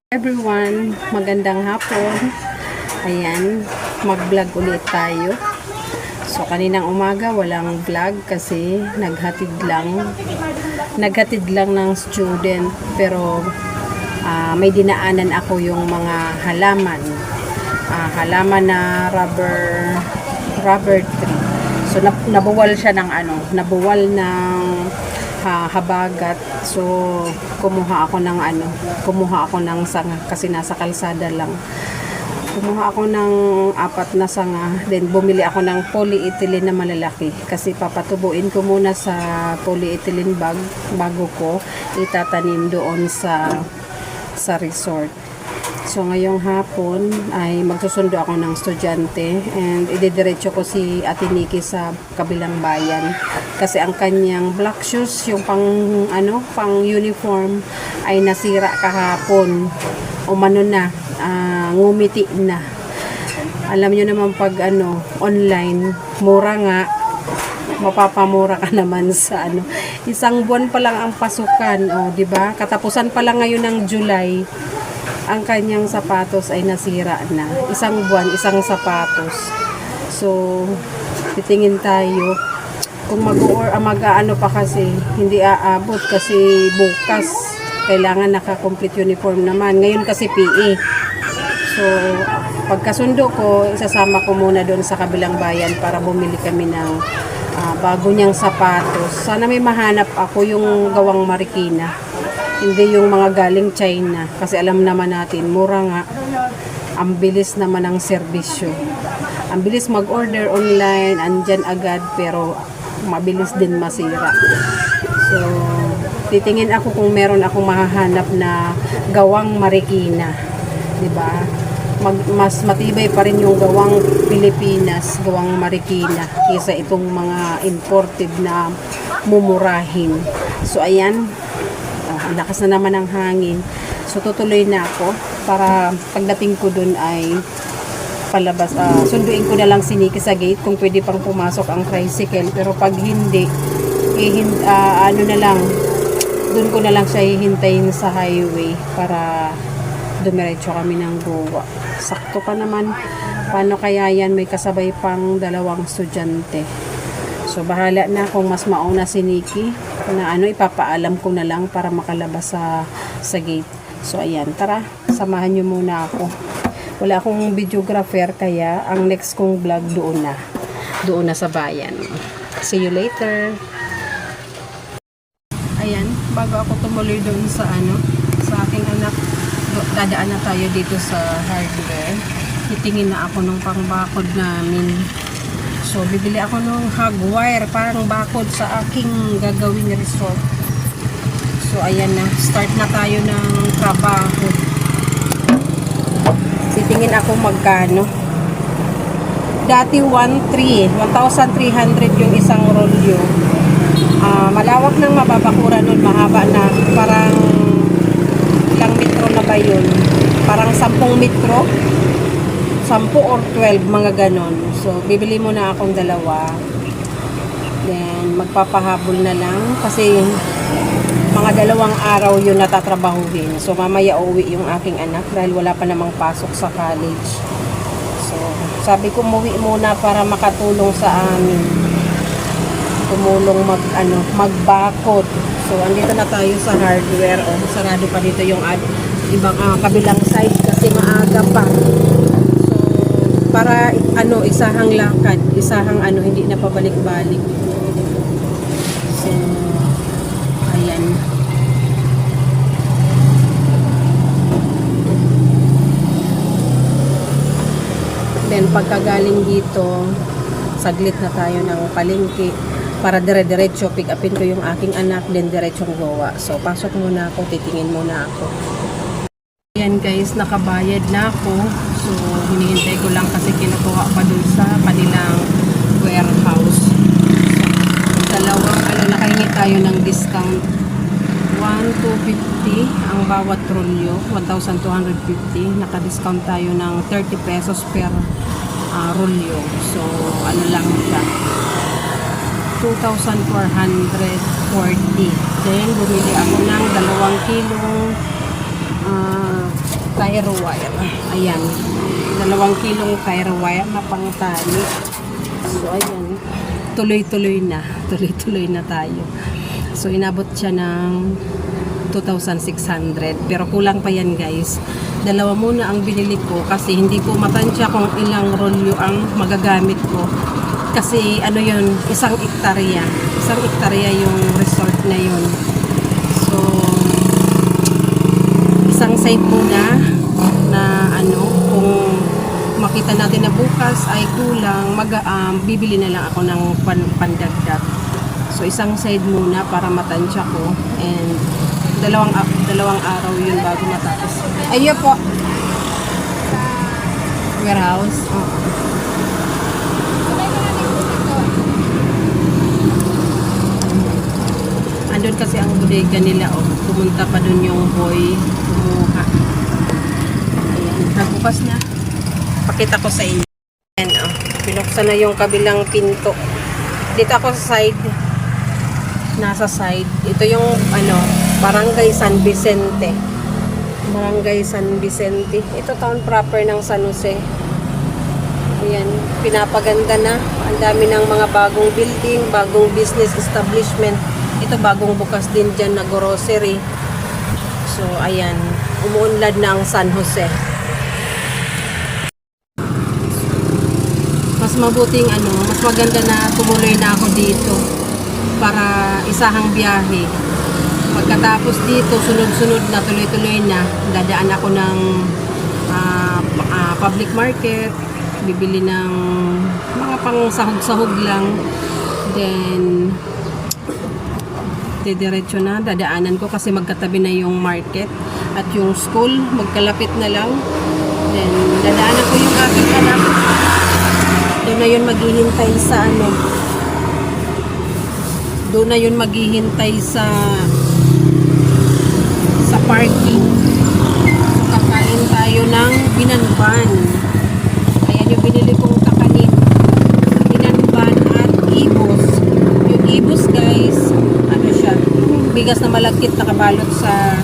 Everyone, magandang hapon. Ayan, mag-vlog ulit tayo. So kaninang umaga walang vlog kasi naghatid lang ng student, pero may dinaanan ako yung mga halaman. Halaman na rubber tree. So nabuwal siya ng nabuwal ng habagat. So kumuha ako ng sanga kasi nasa kalsada lang. Kumuha ako ng 4 na sanga, then bumili ako ng polyethylene na malalaki kasi papatubuin ko muna sa polyethylene bag bago ko itatanim doon sa resort. So ngayong hapon ay magsusundo ako ng estudyante and idediretso ko si Ate Nikki sa kabilang bayan kasi ang kanyang black shoes, yung pang uniform ay nasira kahapon. Umano na, ngumiti na. Alam niyo naman pag online, mura nga, mapapamura ka naman sa isang buwan pa lang ang pasukan, di ba? Katapusan pa lang ngayon ng July. Ang kanyang sapatos ay nasira na. Isang buwan, isang sapatos. So, titingin tayo kung mag-aano pa kasi hindi aabot kasi bukas kailangan naka-complete uniform naman. Ngayon kasi PE. So, pagkasundo ko, isasama ko muna doon sa kabilang bayan para bumili kami ng bago niyang sapatos. Sana may mahanap ako yung gawang Marikina. Hindi yung mga galing China. Kasi alam naman natin, mura nga. Ang bilis naman ng serbisyo. Ang bilis mag-order online, andyan agad, pero mabilis din masira. So, titingin ako kung meron akong mahahanap na gawang Marikina. Diba? Mas matibay pa rin yung gawang Pilipinas, gawang Marikina, kaysa itong mga imported na mumurahin. So, ayan. Ang lakas na naman ng hangin. So, tutuloy na ako para pagdating ko dun ay palabas. Sunduin ko na lang si Nikki sa gate kung pwede pang pumasok ang tricycle. Pero pag hindi, dun ko na lang siya hihintayin sa highway para dumiretso kami ng Goa. Sakto pa naman. Paano kaya yan? May kasabay pang 2 estudyante. So, bahala na kung mas mauna si Nikki na ipapaalam ko na lang para makalabas sa gate. So, ayan. Tara, samahan nyo muna ako. Wala akong videographer kaya ang next kong vlog doon na sa bayan. See you later. Ayan, bago ako tumuloy doon sa aking anak, dadaan na tayo dito sa hardware. Titingin na ako ng pangbakod namin. So, bibili ako ng hog wire, parang bakod sa aking gagawing resort. So, ayan na. Start na tayo ng trabaho. Titingin ako magkano. Dati 1,300 yung isang rolyo. Malawak ng mababakura nun, mahaba na. Parang ilang metro na ba yun? Parang 10 metro. 10 or 12, mga ganon. So, bibili muna akong 2. Then, magpapahabol na lang. Kasi, mga 2 araw yun natatrabahuhin. So, mamaya uwi yung aking anak dahil wala pa namang pasok sa college. So, sabi ko umuwi muna para makatulong sa amin. Tumulong magbakod. So, andito na tayo sa hardware. Sarado pa dito yung ibang kabilang side kasi maaga pa. Para isahang lakad, hindi na pabalik-balik. So, ayan. Then pagkagaling dito, saglit na tayo ng palengke para dire-diretso pick upin ko yung aking anak, then diretsong Goa. So, pasok muna ako, titingin muna ako. Ayan guys, nakabayad na ako. So, hinihintay ko lang kasi kinukuha pa dun sa kanilang warehouse. So, nakahingi tayo ng discount. 1,250 ang bawat rolyo. 1,250. Naka-discount tayo ng 30 pesos per rolyo. So, lang siya. 2,440. Then, bumili ako ng 2 kilong tire wire. Ayan. 2 kilong tire wire na pangtali. So, ayan. Tuloy-tuloy na. Tuloy-tuloy na tayo. So, inabot siya ng 2,600. Pero kulang pa yan, guys. 2 muna ang binili ko kasi hindi ko matansya kung ilang rolyo ang magagamit ko. Kasi, ano yun, 1 hektarya. 1 hektarya yung resort na yun. So, isang side muna na ano, kung makita natin na bukas ay kulang, bibili na lang ako ng pandagdag. So, isang side muna para matansya ko. And, dalawang araw yun bago matapos. Ayun po. Warehouse. Andun kasi ang bodega nila. Pumunta pa dun yung boy. Kumuha. Ayan. Nagbukas na. Pakita ko sa inyo. Ayan, pinuksan na yung kabilang pinto. Dito ako sa side. Nasa side. Ito yung Barangay San Vicente. Barangay San Vicente. Ito town proper ng San Jose. Ayan, pinapaganda na. Ang dami ng mga bagong building, bagong business establishment. Ito bagong bukas din dyan na grocery. So, ayan. Umuunlad na ang San Jose. Mas mabuting mas maganda na tumuloy na ako dito para isahang biyahe. Pagkatapos dito, sunod-sunod na, tuloy-tuloy na, dadaan ako ng public market, bibili ng mga pang sahog-sahog lang, then didiretso na, dadaanan ko kasi magkatabi na yung market at yung school, magkalapit na lang, then dadaanan ko yung aking anak. Doon na yun maghihintay sa doon na yun maghihintay sa parking. So, kakain tayo ng binanban. Ayan yung binili kong kakanin. Binanban at ibos. Yung ibos, guys, siya, bigas na malagkit nakabalot sa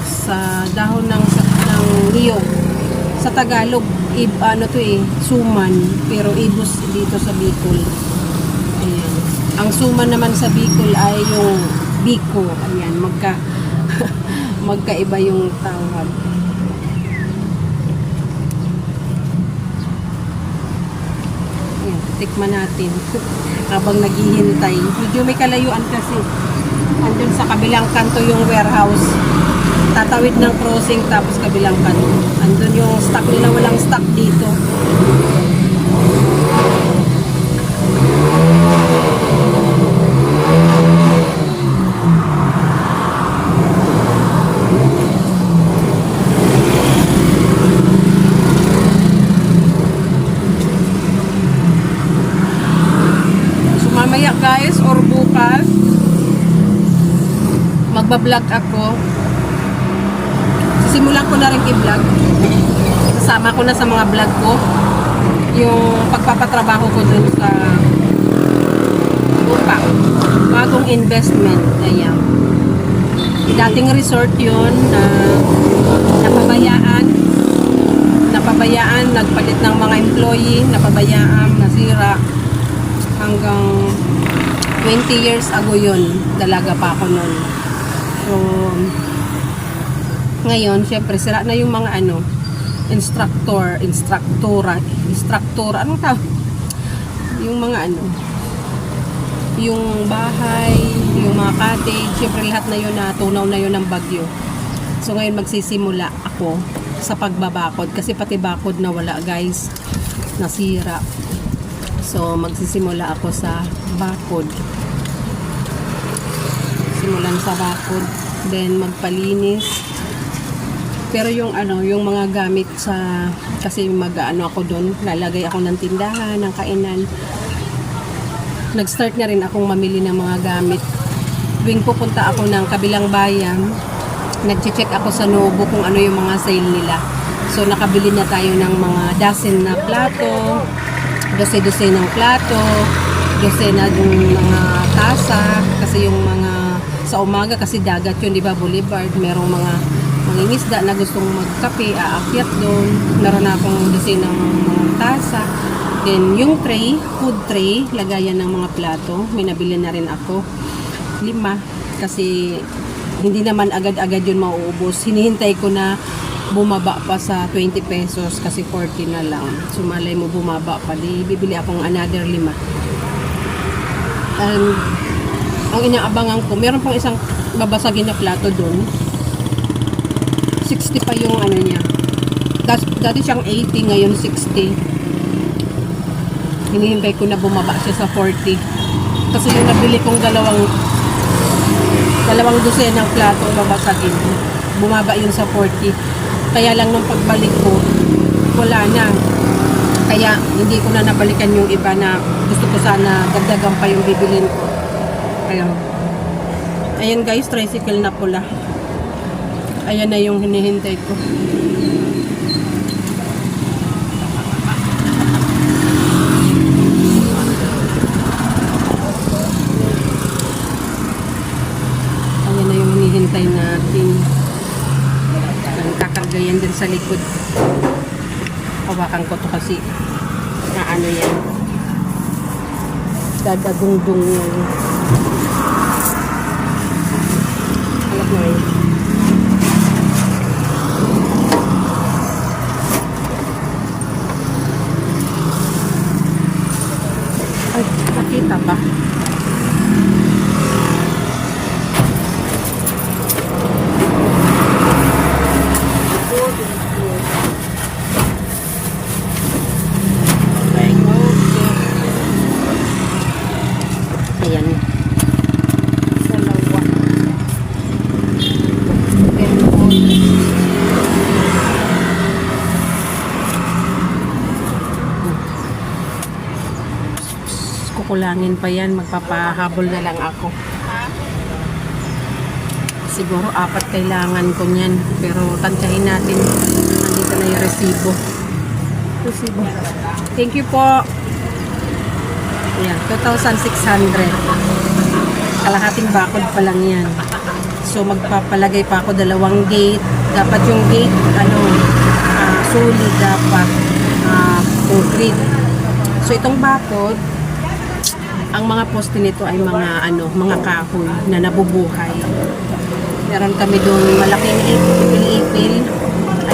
sa dahon ng niyog. Sa Tagalog, suman, pero ibos dito sa Bicol. Ayan. Ang suman naman sa Bicol ay yung biko. Ayan, magkaiba yung tawag. Ayan, tikman natin habang naghihintay. Medyo may kalayuan kasi. Andun sa kabilang kanto yung warehouse. Tatawid ng crossing tapos kabilang kanto. Andun yung stock nila, walang stock dito. Mamaya, guys, or bukas magbablog ako. Sisimulan ko na rin i-vlog. Kasama ko na sa mga vlog ko yung pagpapatrabaho ko dun sa lupa. Bagong investment. Ayan. Dating resort yun na napabayaan, nagpalit ng mga employee, napabayaan, nasira. Hanggang 20 years ago yun, dalaga pa ako nun. So, ngayon, syempre, sira na yung mga instructor, anong tawag? Yung mga yung bahay, yung mga cottage, syempre lahat na yun tunaw na yun ng bagyo. So, ngayon magsisimula ako sa pagbabakod, kasi pati bakod na wala, guys, nasira. So, magsisimula ako sa bakod. Simulan sa bakod. Then, magpalinis. Pero yung yung mga gamit kasi ako doon, lalagay ako ng tindahan, ng kainan. Nag-start na rin akong mamili ng mga gamit. Tuwing pupunta ako ng kabilang bayan, nag-check ako sa Nobo kung ano yung mga sale nila. So, nakabili na tayo ng mga dozen na plato, 12 ng plato, 12 ng mga tasa, kasi yung mga sa umaga kasi dagat yun, di ba, Boulevard, merong mga mangingisda na gustong magkape, aakyat doon. Meron na akong dosenang mga tasa. Then, yung tray, food tray, lagayan ng mga plato. May nabili na rin ako. 5. Kasi, hindi naman agad-agad yun mauubos. Hinihintay ko na bumaba pa sa 20 pesos kasi 40 na lang. So, malay mo bumaba pa. Di, bibili akong another 5. Ang inaabangan ko, meron pang isang babasagin na plato doon. 60 pa yung ano niya. Dati siyang 80, ngayon 60. Hinihintay ko na bumaba siya sa 40. Kasi yung nabili kong dalawang dosenang plato babasagin, bumaba yun sa 40. Kaya lang nung pagbalik ko, wala na. Kaya hindi ko na nabalikan yung iba na gusto ko sana dagdagan pa yung bibilin ko. Ayan guys, tricycle na pula. Ayan na yung hinihintay ko. Hinihintay natin. Kakargayan din sa likod. Hawakan ko to kasi na ano yan. Dadagungdung yan. Alam mo yun. Ay, nakita ba? Ayan. Dalawa. Kukulangin pa yan. Magpapahabol na lang ako. Siguro 4 kailangan ko niyan. Pero tansyahin natin. Nandito na yung resibo. Thank you po. Ayan, 2,600. Kalahating bakod pa lang yan. So, magpapalagay pa ako 2 gate. Dapat yung gate, solid dapat. Concrete. So, itong bakod, ang mga poste nito ay mga kahoy na nabubuhay. Meron kami doon malaking ipil-ipil.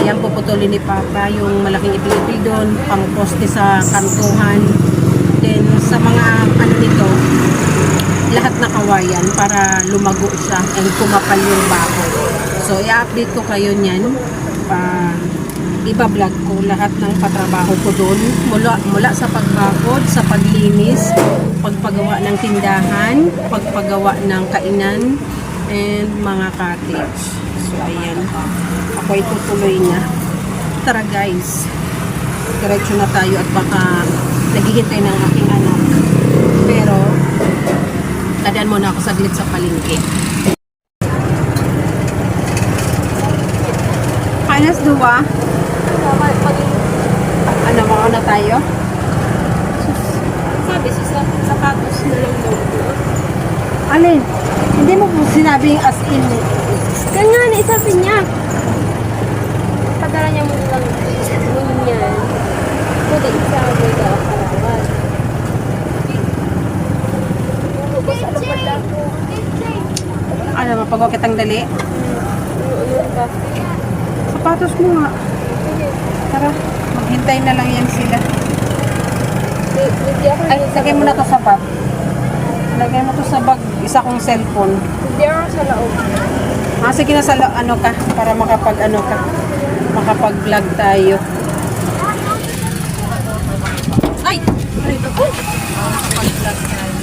Ayan, puputulin ni Papa yung malaking ipil-ipil doon, pang poste sa kantuhan. Then, sa mga nito, lahat na kawayan para lumago siya and kumapal yung bakod. So, i-update ko kayo niyan. Iba-vlog ko lahat ng patrabaho ko doon. Mula sa pagbakod, sa paglinis, pagpagawa ng tindahan, pagpagawa ng kainan, and mga cottage. So, ayan. Ako itutuloy na. Tara guys. Diretso na tayo at baka naghihintay ng aking anak. Pero, tadaan muna ako saglit sa palengke. Alas 2. Ano, mauna tayo? Sabi sa sapatos na lang daw. Alin? Hindi mo po sinabing as in. Yan nga, naisabi niya. Padala niya mo lang yan. Kuda isa, kuda akarawan. Ano, mapagawa kitang dali? Ano ba? Sapatos mo nga. Tara, maghintay na lang yan sila. Ay, lagay mo na to sa bag. Lagay mo to sa bag, isa kong cellphone. Hindi ako sa laog. Sige na sa ka, para makapag-vlog tayo. Ay! Makapag-vlog tayo.